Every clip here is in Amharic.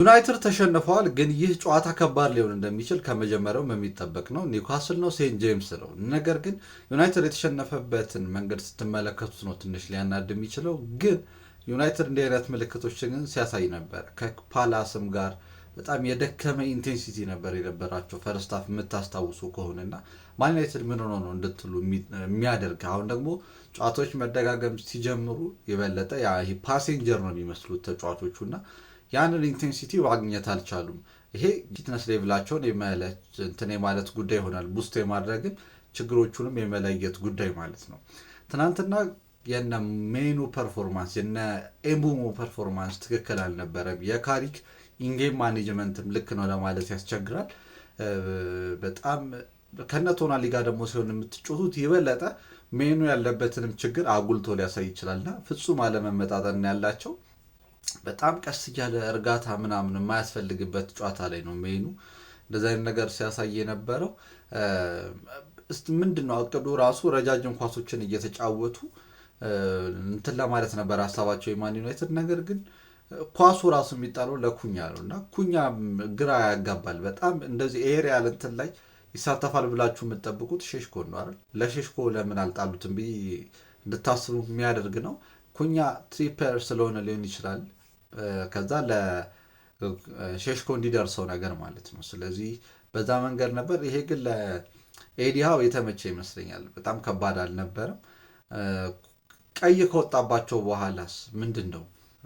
ዩናይትድ ተሸንፈዋል፣ ግን ይህ ጨዋታ ከባድ ሊሆን እንደሚችል ከመጀመሪያው የሚጠበቅ ነው። ኒውካስል ነው፣ ሴንት ጄምስ ነው። ነገር ግን ዩናይትድ የተሸነፈበትን መንገድ ስትመለከቱት ነው ትንሽ ሊያናድ የሚችለው። ግን ዩናይትድ እንዲህ አይነት ምልክቶችን ግን ሲያሳይ ነበር። ከፓላስም ጋር በጣም የደከመ ኢንቴንሲቲ ነበር የነበራቸው ፈርስት ሃፍ የምታስታውሱ ከሆነና ማን ዩናይትድ ምን ሆኖ ነው እንድትሉ የሚያደርግ አሁን ደግሞ ጨዋታዎች መደጋገም ሲጀምሩ የበለጠ ፓሴንጀር ነው የሚመስሉት ተጫዋቾቹ እና ያንን ኢንቴንሲቲ ማግኘት አልቻሉም። ይሄ ፊትነስ ሌቭላቸውን እንትን የማለት ጉዳይ ይሆናል። ቡስት የማድረግም ችግሮቹንም የመለየት ጉዳይ ማለት ነው። ትናንትና የነ ሜኑ ፐርፎርማንስ የነ ኤምቡሞ ፐርፎርማንስ ትክክል አልነበረም። የካሪክ ኢንጌም ማኔጅመንትም ልክ ነው ለማለት ያስቸግራል። በጣም ከነቶናሊ ጋር ደግሞ ሲሆን የምትጮቱት የበለጠ ሜኑ ያለበትንም ችግር አጉልቶ ሊያሳይ ይችላልና ፍጹም አለመመጣጠን ያላቸው በጣም ቀስ እያለ እርጋታ ምናምን የማያስፈልግበት ጨዋታ ላይ ነው ሜኑ እንደዚህ አይነት ነገር ሲያሳይ የነበረው። ምንድን ነው አቅዱ ራሱ ረጃጅም ኳሶችን እየተጫወቱ እንትን ለማለት ነበር ሀሳባቸው የማን ዩናይትድ። ነገር ግን ኳሱ ራሱ የሚጣለው ለኩኛ ነው እና ኩኛ ግራ ያጋባል በጣም እንደዚህ ኤሪያል እንትን ላይ ይሳተፋል ብላችሁ የምትጠብቁት ሼሽኮ ነው አይደል? ለሼሽኮ ለምን አልጣሉትም ብዬ እንድታስቡ የሚያደርግ ነው። ኩኛ ትሪፐር ስለሆነ ሊሆን ይችላል ከዛ ለሼሽኮ እንዲደርሰው ነገር ማለት ነው። ስለዚህ በዛ መንገድ ነበር። ይሄ ግን ለኤዲሃው የተመቸ ይመስለኛል። በጣም ከባድ አልነበረም። ቀይ ከወጣባቸው በኋላስ ምንድን ነው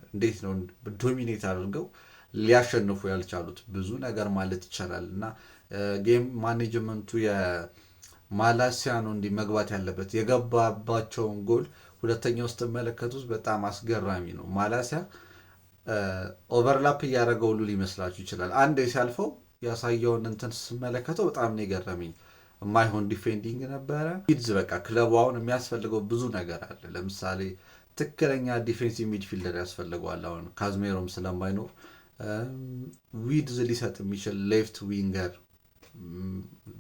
እንዴት ነው ዶሚኔት አድርገው ሊያሸንፉ ያልቻሉት? ብዙ ነገር ማለት ይቻላል እና ጌም ማኔጅመንቱ የማላሲያ ነው እንዲህ መግባት ያለበት። የገባባቸውን ጎል ሁለተኛው ውስጥ መለከቱት በጣም አስገራሚ ነው። ማላሲያ ኦቨርላፕ እያደረገው ሁሉ ሊመስላችሁ ይችላል። አንድ ሲያልፈው ያሳየውን እንትን ስመለከተው በጣም ነው የገረመኝ። የማይሆን ዲፌንዲንግ ነበረ። ሊድዝ በቃ ክለቡ አሁን የሚያስፈልገው ብዙ ነገር አለ። ለምሳሌ ትክክለኛ ዲፌንሲቭ ሚድፊልደር ያስፈልገዋል። አሁን ካዝሜሮም ስለማይኖር ዊድዝ ሊሰጥ የሚችል ሌፍት ዊንገር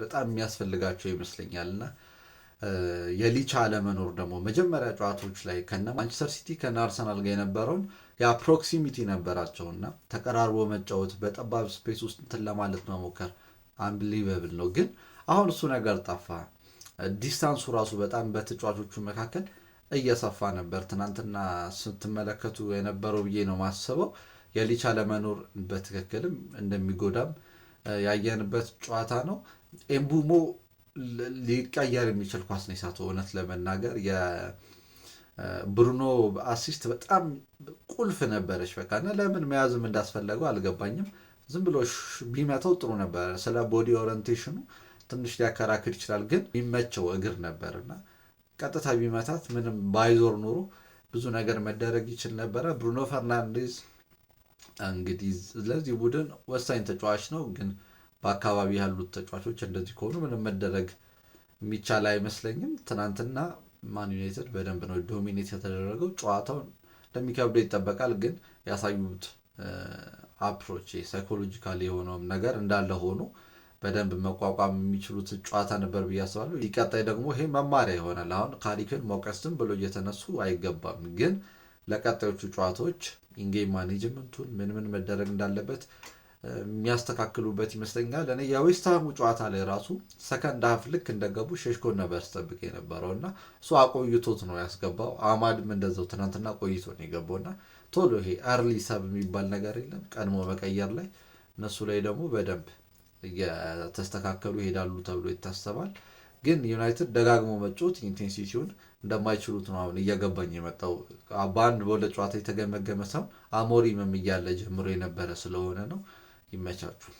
በጣም የሚያስፈልጋቸው ይመስለኛል እና የሊቻ አለመኖር ደግሞ መጀመሪያ ጨዋታዎች ላይ ከነ ማንቸስተር ሲቲ ከነ አርሰናል ጋር የነበረውን ያ ፕሮክሲሚቲ ነበራቸውና ተቀራርቦ መጫወት በጠባብ ስፔስ ውስጥ እንትን ለማለት መሞከር አንብሊቨብል ነው። ግን አሁን እሱ ነገር ጠፋ። ዲስታንሱ ራሱ በጣም በተጫዋቾቹ መካከል እየሰፋ ነበር። ትናንትና ስትመለከቱ የነበረው ብዬ ነው ማስበው የሊቻ አለመኖር በትክክልም እንደሚጎዳም ያየንበት ጨዋታ ነው። ኤምቡሞ ሊቀየር የሚችል ኳስ ነው የሳተው። እውነት ለመናገር የብሩኖ አሲስት በጣም ቁልፍ ነበረች። በቃ እና ለምን መያዝም እንዳስፈለገው አልገባኝም። ዝም ብሎ ቢመተው ጥሩ ነበረ። ስለ ቦዲ ኦሪንቴሽኑ ትንሽ ሊያከራክር ይችላል፣ ግን የሚመቸው እግር ነበርና ቀጥታ ቢመታት ምንም ባይዞር ኖሮ ብዙ ነገር መደረግ ይችል ነበረ። ብሩኖ ፈርናንዴዝ እንግዲህ ለዚህ ቡድን ወሳኝ ተጫዋች ነው፣ ግን በአካባቢ ያሉት ተጫዋቾች እንደዚህ ከሆኑ ምንም መደረግ የሚቻል አይመስለኝም። ትናንትና ማን ዩናይትድ በደንብ ነው ዶሚኔት የተደረገው። ጨዋታውን እንደሚከብደው ይጠበቃል፣ ግን ያሳዩት አፕሮች ሳይኮሎጂካል የሆነውም ነገር እንዳለ ሆኖ በደንብ መቋቋም የሚችሉት ጨዋታ ነበር ብዬ አስባለሁ። ሊቀጣይ ደግሞ ይሄ መማሪያ ይሆናል። አሁን ካሪክን መውቀስም ብሎ እየተነሱ አይገባም፣ ግን ለቀጣዮቹ ጨዋታዎች ኢንጌም ማኔጅመንቱን ምን መደረግ እንዳለበት የሚያስተካክሉበት ይመስለኛል። እኔ የዌስትሃሙ ጨዋታ ላይ ራሱ ሰከንድ ሀፍ ልክ እንደገቡ ሼሽኮን ነበር ስጠብቅ የነበረው እና እሱ አቆይቶት ነው ያስገባው። አማድም እንደዛው ትናንትና ቆይቶ ነው የገባው እና ቶሎ ይሄ አርሊ ሰብ የሚባል ነገር የለም ቀድሞ መቀየር ላይ። እነሱ ላይ ደግሞ በደንብ እየተስተካከሉ ይሄዳሉ ተብሎ ይታሰባል። ግን ዩናይትድ ደጋግሞ መጫወት ኢንቴንሲቲውን እንደማይችሉት ነው አሁን እየገባኝ የመጣው። በአንድ በሁለት ጨዋታ የተገመገመ ሰው አሞሪምም እያለ ጀምሮ የነበረ ስለሆነ ነው። ይመቻችሁ።